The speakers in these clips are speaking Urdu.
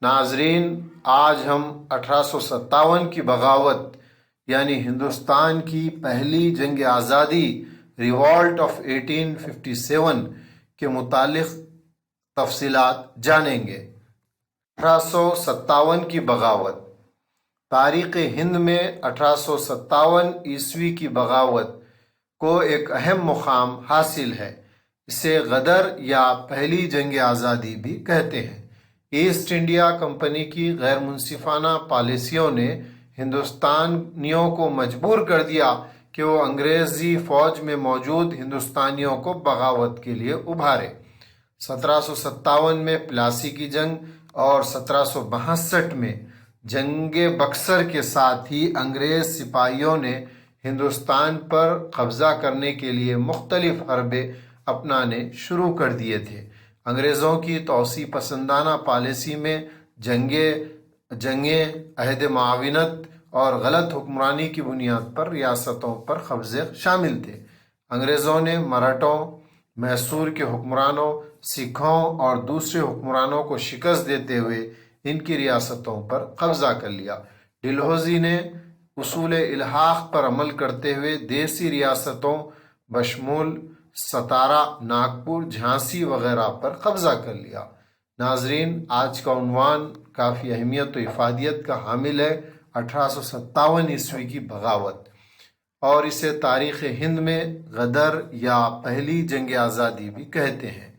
ناظرین، آج ہم 1857 کی بغاوت یعنی ہندوستان کی پہلی جنگ آزادی ریوالٹ آف 1857 کے متعلق تفصیلات جانیں گے۔ 1857 کی بغاوت تاریخ ہند میں 1857 عیسوی کی بغاوت کو ایک اہم مقام حاصل ہے۔ اسے غدر یا پہلی جنگ آزادی بھی کہتے ہیں۔ ایسٹ انڈیا کمپنی کی غیر منصفانہ پالیسیوں نے ہندوستانیوں کو مجبور کر دیا کہ وہ انگریزی فوج میں موجود ہندوستانیوں کو بغاوت کے لیے ابھارے۔ 1757 میں پلاسی کی جنگ اور 1762 میں جنگ بکسر کے ساتھ ہی انگریز سپاہیوں نے ہندوستان پر قبضہ کرنے کے لیے مختلف حربے اپنانے شروع کر دیے تھے۔ انگریزوں کی توسیع پسندانہ پالیسی میں جنگیں، عہد معاونت اور غلط حکمرانی کی بنیاد پر ریاستوں پر قبضے شامل تھے۔ انگریزوں نے مراٹھوں، میسور کے حکمرانوں، سکھوں اور دوسرے حکمرانوں کو شکست دیتے ہوئے ان کی ریاستوں پر قبضہ کر لیا۔ ڈلہوزی نے اصول الحاق پر عمل کرتے ہوئے دیسی ریاستوں بشمول ستارا، ناگپور، جھانسی وغیرہ پر قبضہ کر لیا۔ ناظرین، آج کا عنوان کافی اہمیت و افادیت کا حامل ہے، 1857 عیسوی کی بغاوت، اور اسے تاریخ ہند میں غدر یا پہلی جنگ آزادی بھی کہتے ہیں۔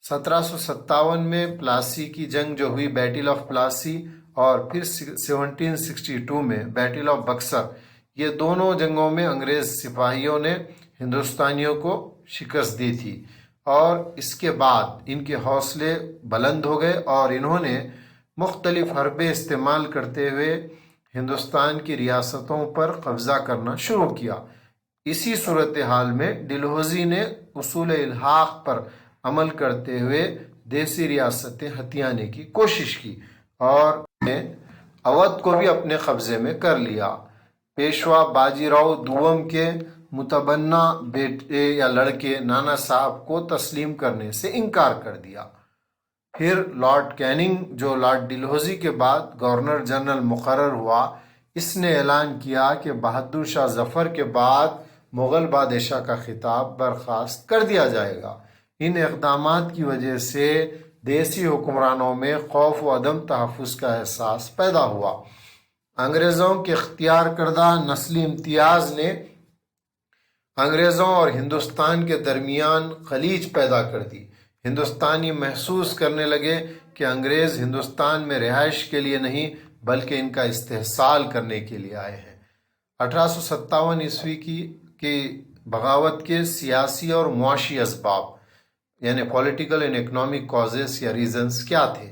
1757 میں پلاسی کی جنگ جو ہوئی، بیٹل آف پلاسی، اور پھر 1762 میں بیٹل آف بکسر، یہ دونوں جنگوں میں انگریز سپاہیوں نے ہندوستانیوں کو شکست دی تھی، اور اس کے بعد ان کے حوصلے بلند ہو گئے اور انہوں نے مختلف حربے استعمال کرتے ہوئے ہندوستان کی ریاستوں پر قبضہ کرنا شروع کیا۔ اسی صورتحال میں ڈلہوزی نے اصول الحاق پر عمل کرتے ہوئے دیسی ریاستیں ہتھیانے کی کوشش کی اور اودھ کو بھی اپنے قبضے میں کر لیا۔ پیشوا باجی راؤ دوم کے متبنہ بیٹے یا لڑکے نانا صاحب کو تسلیم کرنے سے انکار کر دیا۔ پھر لارڈ کیننگ، جو لارڈ ڈلہوزی کے بعد گورنر جنرل مقرر ہوا، اس نے اعلان کیا کہ بہادر شاہ ظفر کے بعد مغل بادشاہ کا خطاب برخاست کر دیا جائے گا۔ ان اقدامات کی وجہ سے دیسی حکمرانوں میں خوف و عدم تحفظ کا احساس پیدا ہوا۔ انگریزوں کے اختیار کردہ نسلی امتیاز نے انگریزوں اور ہندوستان کے درمیان خلیج پیدا کر دی۔ ہندوستانی محسوس کرنے لگے کہ انگریز ہندوستان میں رہائش کے لیے نہیں بلکہ ان کا استحصال کرنے کے لیے آئے ہیں۔ 1857 عیسوی کی بغاوت کے سیاسی اور معاشی اسباب یعنی پولیٹیکل اینڈ اکنامک کازز یا ریزنز کیا تھے؟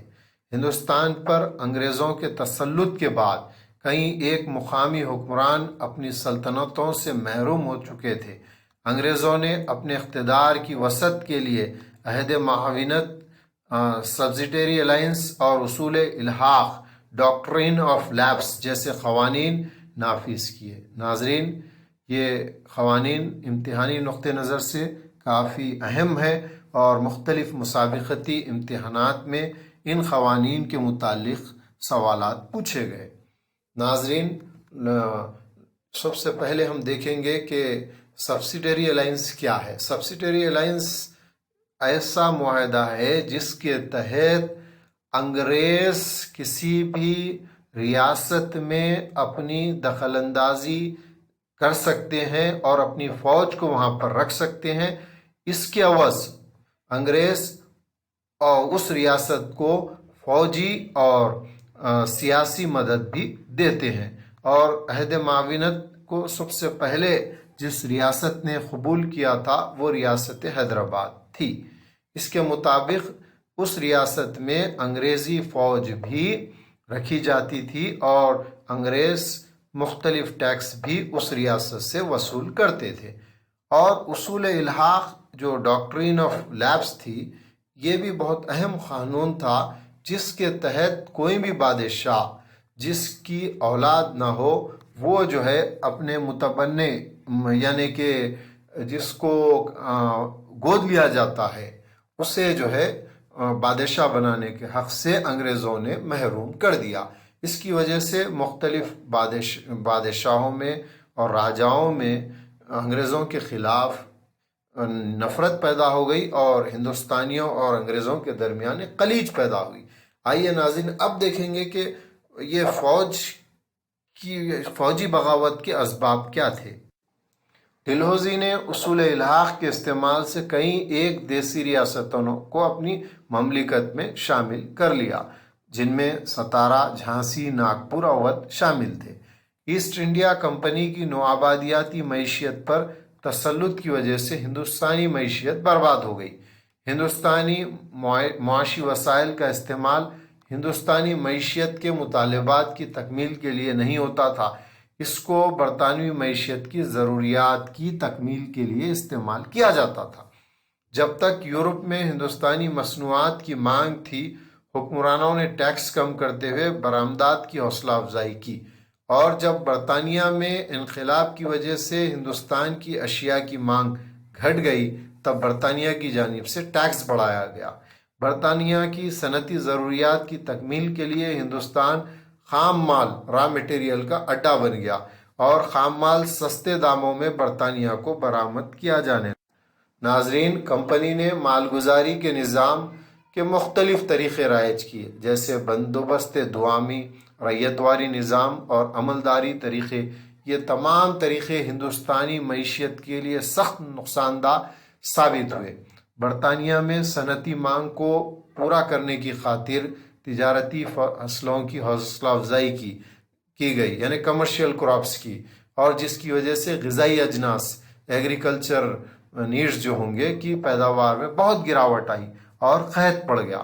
ہندوستان پر انگریزوں کے تسلط کے بعد کہیں ایک مقامی حکمران اپنی سلطنتوں سے محروم ہو چکے تھے۔ انگریزوں نے اپنے اقتدار کی وسعت کے لیے عہد معاونت، سبسڈیری الائنس اور اصول الحاق، ڈاکٹرین آف لیپس جیسے قوانین نافذ کیے۔ ناظرین، یہ قوانین امتحانی نقطہ نظر سے کافی اہم ہے اور مختلف مسابقتی امتحانات میں ان قوانین کے متعلق سوالات پوچھے گئے۔ ناظرین، سب سے پہلے ہم دیکھیں گے کہ سبسڈیری الائنس کیا ہے۔ سبسڈیری الائنس ایسا معاہدہ ہے جس کے تحت انگریز کسی بھی ریاست میں اپنی دخل اندازی کر سکتے ہیں اور اپنی فوج کو وہاں پر رکھ سکتے ہیں۔ اس کے عوض انگریز اور اس ریاست کو فوجی اور سیاسی مدد بھی دیتے ہیں، اور عہد معاونت کو سب سے پہلے جس ریاست نے قبول کیا تھا وہ ریاست حیدرآباد تھی۔ اس کے مطابق اس ریاست میں انگریزی فوج بھی رکھی جاتی تھی اور انگریز مختلف ٹیکس بھی اس ریاست سے وصول کرتے تھے۔ اور اصول الحاق جو ڈاکٹرین آف لیپس تھی، یہ بھی بہت اہم قانون تھا جس کے تحت کوئی بھی بادشاہ جس کی اولاد نہ ہو وہ جو ہے اپنے متبنے یعنی کہ جس کو گود لیا جاتا ہے اسے جو ہے بادشاہ بنانے کے حق سے انگریزوں نے محروم کر دیا۔ اس کی وجہ سے مختلف بادشاہوں میں اور راجاؤں میں انگریزوں کے خلاف نفرت پیدا ہو گئی اور ہندوستانیوں اور انگریزوں کے درمیان ایک قلیج پیدا ہوئی۔ آئیے ناظرین اب دیکھیں گے کہ یہ فوجی بغاوت کے اسباب کیا تھے۔ ڈلہوزی نے اصول الحاق کے استعمال سے کئی ایک دیسی ریاستوں کو اپنی مملکت میں شامل کر لیا، جن میں ستارا، جھانسی، ناگپور، اودھ شامل تھے۔ ایسٹ انڈیا کمپنی کی نوآبادیاتی معیشت پر تسلط کی وجہ سے ہندوستانی معیشت برباد ہو گئی۔ ہندوستانی معاشی وسائل کا استعمال ہندوستانی معیشت کے مطالبات کی تکمیل کے لیے نہیں ہوتا تھا، اس کو برطانوی معیشت کی ضروریات کی تکمیل کے لیے استعمال کیا جاتا تھا۔ جب تک یورپ میں ہندوستانی مصنوعات کی مانگ تھی، حکمرانوں نے ٹیکس کم کرتے ہوئے برآمدات کی حوصلہ افزائی کی، اور جب برطانیہ میں انقلاب کی وجہ سے ہندوستان کی اشیاء کی مانگ گھٹ گئی، تب برطانیہ کی جانب سے ٹیکس بڑھایا گیا۔ برطانیہ کی صنعتی ضروریات کی تکمیل کے لیے ہندوستان خام مال را میٹیریل کا اڈا بن گیا اور خام مال سستے داموں میں برطانیہ کو برآمد کیا جانے لگا۔ ناظرین، کمپنی نے مالگزاری کے نظام کے مختلف طریقے رائج کیے، جیسے بندوبست دوامی، ریتواری نظام اور عملداری طریقے۔ یہ تمام طریقے ہندوستانی معیشت کے لیے سخت نقصان دہ ثابت ہوئے۔ برطانیہ میں صنعتی مانگ کو پورا کرنے کی خاطر تجارتی فصلوں کی حوصلہ افزائی کی گئی، یعنی کمرشل کراپس کی، اور جس کی وجہ سے غذائی اجناس، ایگریکلچر نیڈز جو ہوں گے کی پیداوار میں بہت گراوٹ آئی اور قحط پڑ گیا۔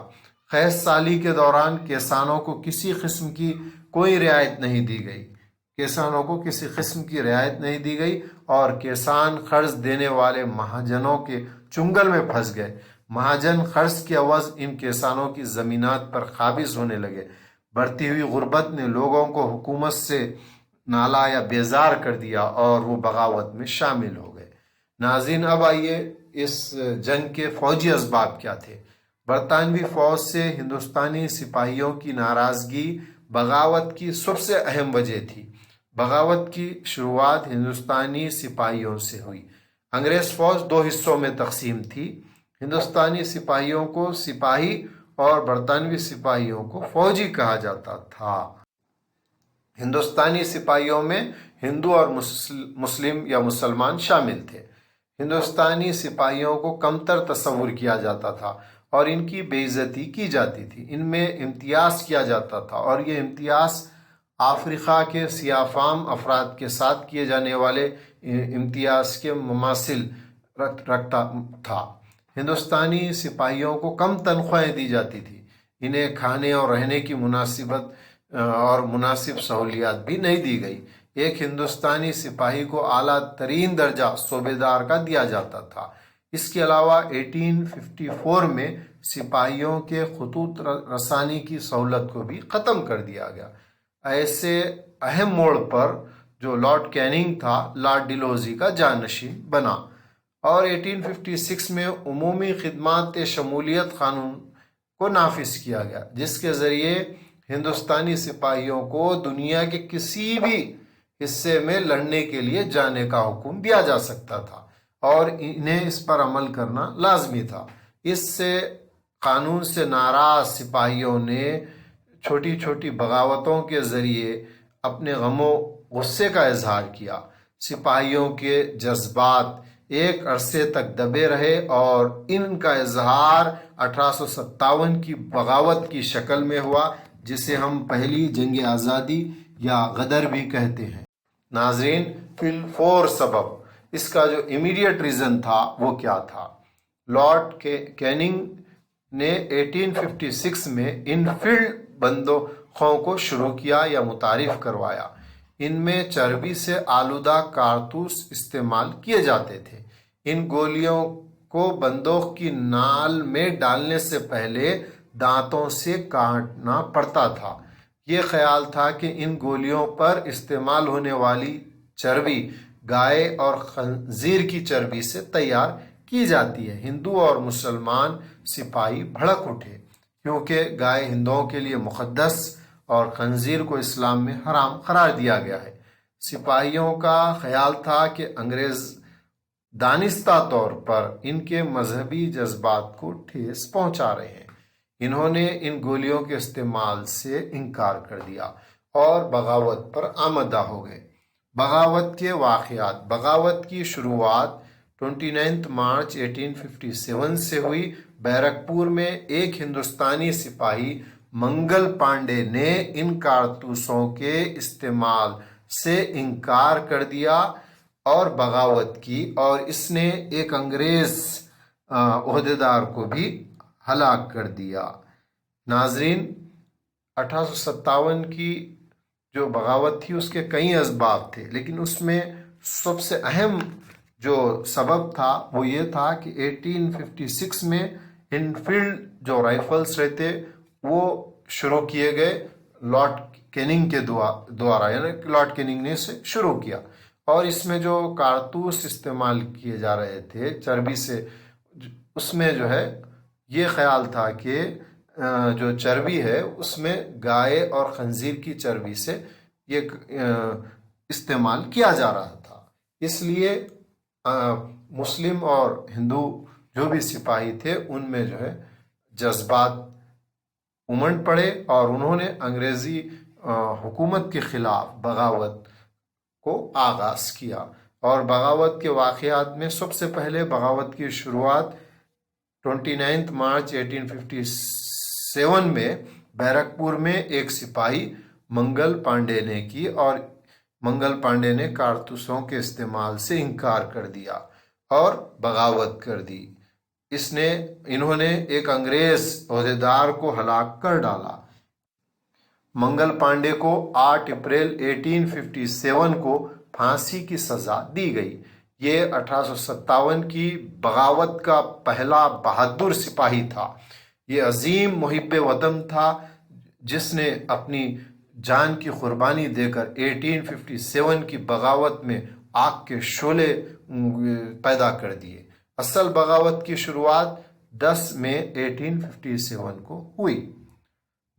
قحط سالی کے دوران کسانوں کو کسی قسم کی کوئی رعایت نہیں دی گئی، اور کسان قرض دینے والے مہاجنوں کے چنگل میں پھنس گئے۔ مہاجن قرض کے عوض ان کسانوں کی زمینات پر قابض ہونے لگے۔ بڑھتی ہوئی غربت نے لوگوں کو حکومت سے نالا یا بیزار کر دیا اور وہ بغاوت میں شامل ہو گئے۔ ناظرین، اب آئیے اس جنگ کے فوجی اسباب کیا تھے۔ برطانوی فوج سے ہندوستانی سپاہیوں کی ناراضگی بغاوت کی سب سے اہم وجہ تھی۔ بغاوت کی شروعات ہندوستانی سپاہیوں سے ہوئی۔ انگریز فوج دو حصوں میں تقسیم تھی، ہندوستانی سپاہیوں کو سپاہی اور برطانوی سپاہیوں کو فوجی کہا جاتا تھا۔ ہندوستانی سپاہیوں میں ہندو اور مسلم یا مسلمان شامل تھے۔ ہندوستانی سپاہیوں کو کمتر تصور کیا جاتا تھا اور ان کی بے عزتی کی جاتی تھی۔ ان میں امتیاز کیا جاتا تھا اور یہ امتیاز افریقہ کے سیاہ فام افراد کے ساتھ کیے جانے والے امتیاز کے مماثل رکھتا تھا۔ ہندوستانی سپاہیوں کو کم تنخواہیں دی جاتی تھی، انہیں کھانے اور رہنے کی مناسب سہولیات بھی نہیں دی گئی۔ ایک ہندوستانی سپاہی کو اعلیٰ ترین درجہ صوبیدار کا دیا جاتا تھا۔ اس کے علاوہ 1854 میں سپاہیوں کے خطوط رسانی کی سہولت کو بھی ختم کر دیا گیا۔ ایسے اہم موڑ پر جو لارڈ کیننگ تھا، لارڈ ڈلہوزی کا جانشین بنا اور 1856 میں عمومی خدمات شمولیت قانون کو نافذ کیا گیا، جس کے ذریعے ہندوستانی سپاہیوں کو دنیا کے کسی بھی حصے میں لڑنے کے لیے جانے کا حکم دیا جا سکتا تھا اور انہیں اس پر عمل کرنا لازمی تھا۔ اس سے قانون سے ناراض سپاہیوں نے چھوٹی چھوٹی بغاوتوں کے ذریعے اپنے غم و غصے کا اظہار کیا۔ سپاہیوں کے جذبات ایک عرصے تک دبے رہے اور ان کا اظہار 1857 کی بغاوت کی شکل میں ہوا، جسے ہم پہلی جنگ آزادی یا غدر بھی کہتے ہیں۔ ناظرین، فی الفور سبب اس کا جو امیڈیٹ ریزن تھا وہ کیا تھا؟ لارڈ کیننگ نے 1856 میں انفیلڈ بندوقوں کو شروع کیا یا متعارف کروایا۔ ان میں چربی سے آلودہ کارتوس استعمال کیے جاتے تھے۔ ان گولیوں کو بندوق کی نال میں ڈالنے سے پہلے دانتوں سے کاٹنا پڑتا تھا۔ یہ خیال تھا کہ ان گولیوں پر استعمال ہونے والی چربی گائے اور خنزیر کی چربی سے تیار کی جاتی ہے۔ ہندو اور مسلمان سپاہی بھڑک اٹھے کیونکہ گائے ہندوؤں کے لیے مقدس اور خنزیر کو اسلام میں حرام قرار دیا گیا ہے۔ سپاہیوں کا خیال تھا کہ انگریز دانستہ طور پر ان کے مذہبی جذبات کو ٹھیس پہنچا رہے ہیں۔ انہوں نے ان گولیوں کے استعمال سے انکار کر دیا اور بغاوت پر آمادہ ہو گئے۔ بغاوت کے واقعات۔ بغاوت کی شروعات 29 مارچ 1857 سے ہوئی۔ بیرکپور میں ایک ہندوستانی سپاہی منگل پانڈے نے ان کارتوسوں کے استعمال سے انکار کر دیا اور بغاوت کی، اور اس نے ایک انگریز عہدیدار کو بھی ہلاک کر دیا۔ ناظرین، 1857 کی جو بغاوت تھی اس کے کئی اسباب تھے، لیکن اس میں سب سے اہم جو سبب تھا وہ یہ تھا کہ 1856 میں انفیلڈ جو رائفلز رہتے وہ شروع کیے گئے لارڈ کیننگ کے دوارا، یعنی لارڈ کیننگ نے اسے شروع کیا، اور اس میں جو کارتوس استعمال کیے جا رہے تھے چربی سے، اس میں جو ہے یہ خیال تھا کہ جو چربی ہے اس میں گائے اور خنزیر کی چربی سے یہ استعمال کیا جا رہا تھا۔ اس لیے مسلم اور ہندو جو بھی سپاہی تھے ان میں جو ہے جذبات امنڈ پڑے اور انہوں نے انگریزی حکومت کے خلاف بغاوت کو آغاز کیا۔ اور بغاوت کے واقعات میں سب سے پہلے بغاوت کی شروعات 29 مارچ 1857 میں بیرکپور میں ایک سپاہی منگل پانڈے نے کی، اور منگل پانڈے نے کارتوسوں کے استعمال سے انکار کر دیا اور بغاوت کر دی۔ انہوں نے ایک انگریز عہدیدار کو ہلاک کر ڈالا۔ منگل پانڈے کو 8 اپریل 1857 کو پھانسی کی سزا دی گئی۔ یہ 1857 کی بغاوت کا پہلا بہادر سپاہی تھا۔ یہ عظیم محب وطن تھا جس نے اپنی جان کی قربانی دے کر 1857 کی بغاوت میں آگ کے شعلے پیدا کر دیے۔ اصل بغاوت کی شروعات 10 مئی 1857 کو ہوئی۔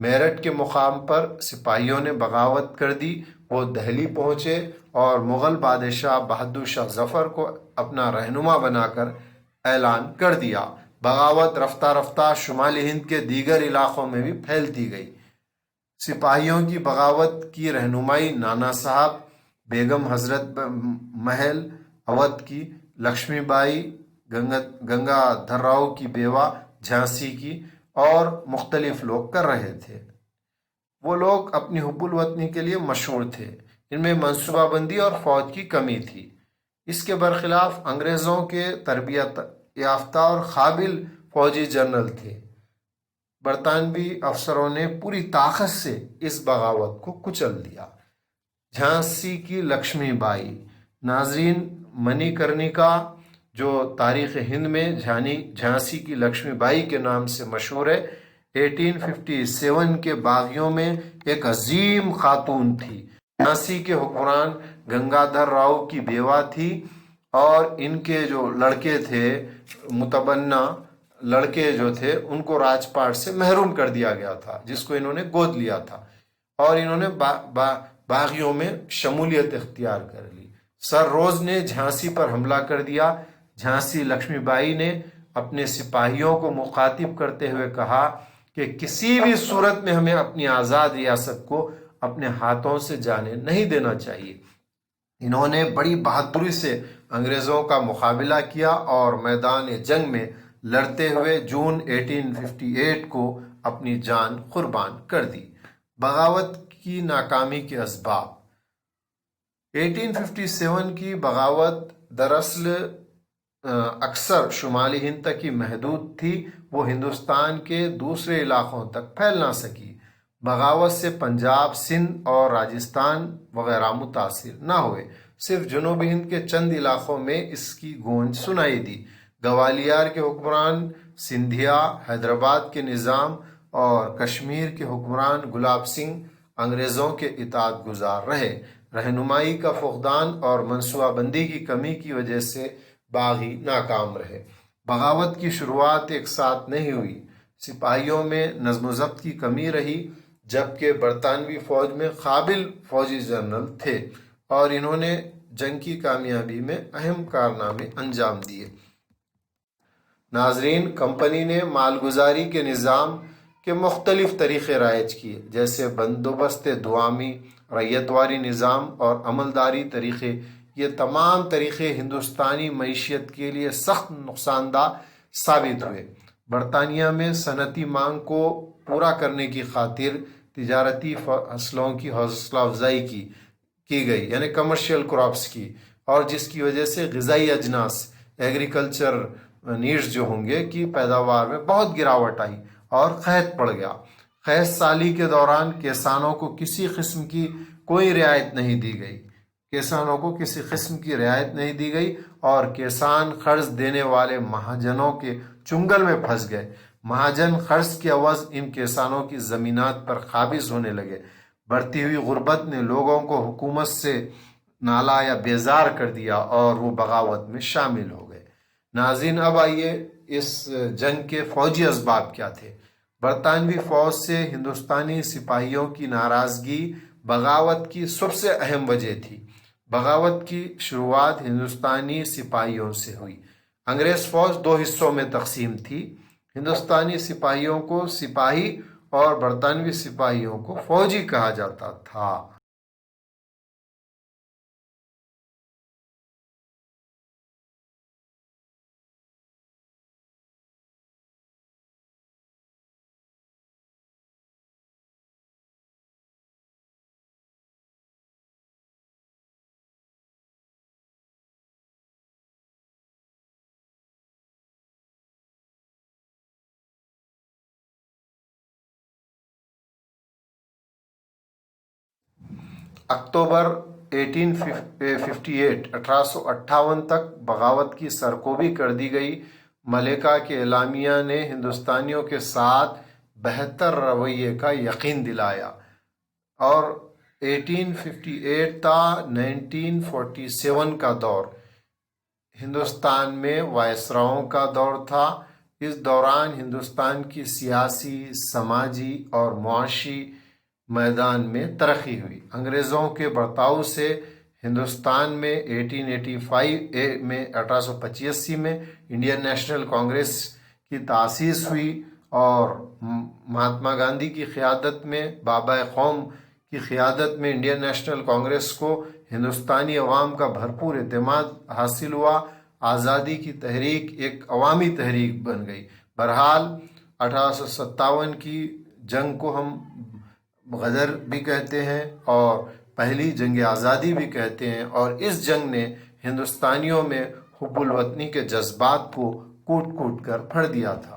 میرٹھ کے مقام پر سپاہیوں نے بغاوت کر دی۔ وہ دہلی پہنچے اور مغل بادشاہ بہادر شاہ ظفر کو اپنا رہنما بنا کر اعلان کر دیا۔ بغاوت رفتہ رفتہ شمالی ہند کے دیگر علاقوں میں بھی پھیلتی گئی۔ سپاہیوں کی بغاوت کی رہنمائی نانا صاحب، بیگم حضرت محل اودھ کی، لکشمی بائی، گنگا دھر راؤ کی بیوہ جھانسی کی، اور مختلف لوگ کر رہے تھے۔ وہ لوگ اپنی حب الوطنی کے لیے مشہور تھے۔ ان میں منصوبہ بندی اور فوج کی کمی تھی۔ اس کے برخلاف انگریزوں کے تربیت یافتہ اور قابل فوجی جنرل تھے۔ برطانوی افسروں نے پوری طاقت سے اس بغاوت کو کچل دیا۔ جھانسی کی لکشمی بائی۔ ناظرین، منی کرنیکا جو تاریخ ہند میں جھانسی کی لکشمی بائی کے نام سے مشہور ہے، 1857 کے باغیوں میں ایک عظیم خاتون تھی۔ جھانسی کے حکمران گنگادھر راؤ کی بیوہ تھی، اور ان کے جو لڑکے تھے، متبنہ لڑکے جو تھے، ان کو راج پاٹ سے محروم کر دیا گیا تھا، جس کو انہوں نے گود لیا تھا، اور انہوں نے باغیوں میں شمولیت اختیار کر لی۔ سر روز نے جھانسی پر حملہ کر دیا۔ جھانسی لکشمی بائی نے اپنے سپاہیوں کو مخاطب کرتے ہوئے کہا کہ کسی بھی صورت میں ہمیں اپنی آزاد ریاست کو اپنے ہاتھوں سے جانے نہیں دینا چاہیے۔ انہوں نے بڑی بہادری سے انگریزوں کا مقابلہ کیا اور میدان جنگ میں لڑتے ہوئے جون 1858 کو اپنی جان قربان کر دی۔ بغاوت کی ناکامی کے اسباب۔ 1857 کی بغاوت دراصل اکثر شمالی ہند تک ہی محدود تھی، وہ ہندوستان کے دوسرے علاقوں تک پھیل نہ سکی۔ بغاوت سے پنجاب، سندھ اور راجستھان وغیرہ متاثر نہ ہوئے، صرف جنوبی ہند کے چند علاقوں میں اس کی گونج سنائی دی۔ گوالیار کے حکمران سندھیا، حیدرآباد کے نظام اور کشمیر کے حکمران گلاب سنگھ انگریزوں کے اطاعت گزار رہے۔ رہنمائی کا فقدان اور منصوبہ بندی کی کمی کی وجہ سے باغی ناکام رہے۔ بغاوت کی شروعات ایک ساتھ نہیں ہوئی، سپاہیوں میں نظم و ضبط کی کمی رہی، جبکہ برطانوی فوج میں قابل فوجی جنرل تھے اور انہوں نے جنگ کی کامیابی میں اہم کارنامے انجام دیے۔ ناظرین، کمپنی نے مالگزاری کے نظام کے مختلف طریقے رائج کیے، جیسے بندوبست دعامی، ریتواری نظام اور عملداری طریقے۔ یہ تمام طریقے ہندوستانی معیشت کے لیے سخت نقصان دہ ثابت ہوئے۔ برطانیہ میں صنعتی مانگ کو پورا کرنے کی خاطر تجارتی فصلوں کی حوصلہ افزائی کی گئی، یعنی کمرشل کراپس کی، اور جس کی وجہ سے غذائی اجناس، ایگریکلچر نیڈز جو ہوں گے کی پیداوار میں بہت گراوٹ آئی اور قحط پڑ گیا۔ قحط سالی کے دوران کسانوں کو کسی قسم کی کوئی رعایت نہیں دی گئی، اور کسان قرض دینے والے مہاجنوں کے چنگل میں پھنس گئے۔ مہاجن قرض کے عوض ان کسانوں کی زمینات پر قابض ہونے لگے۔ بڑھتی ہوئی غربت نے لوگوں کو حکومت سے نالا یا بیزار کر دیا اور وہ بغاوت میں شامل ہو گئے۔ ناظرین، اب آئیے اس جنگ کے فوجی اسباب کیا تھے۔ برطانوی فوج سے ہندوستانی سپاہیوں کی ناراضگی بغاوت کی سب سے اہم وجہ تھی۔ بغاوت کی شروعات ہندوستانی سپاہیوں سے ہوئی۔ انگریز فوج دو حصوں میں تقسیم تھی، ہندوستانی سپاہیوں کو سپاہی اور برطانوی سپاہیوں کو فوجی کہا جاتا تھا۔ اکتوبر 1858 تک بغاوت کی سرکوبی کر دی گئی۔ ملیکا کے اعلامیہ نے ہندوستانیوں کے ساتھ بہتر رویے کا یقین دلایا، اور 1858 تا 1947 کا دور ہندوستان میں وائسراؤں کا دور تھا۔ اس دوران ہندوستان کی سیاسی، سماجی اور معاشی میدان میں ترقی ہوئی۔ انگریزوں کے برتاؤ سے ہندوستان میں 1885 میں انڈین نیشنل کانگریس کی تاسیس ہوئی، اور مہاتما گاندھی کی قیادت میں، بابا قوم کی قیادت میں انڈین نیشنل کانگریس کو ہندوستانی عوام کا بھرپور اعتماد حاصل ہوا۔ آزادی کی تحریک ایک عوامی تحریک بن گئی۔ بہرحال 1857 کی جنگ کو ہم غدر بھی کہتے ہیں اور پہلی جنگ آزادی بھی کہتے ہیں، اور اس جنگ نے ہندوستانیوں میں حب الوطنی کے جذبات کو کوٹ کوٹ کر پھڑ دیا تھا۔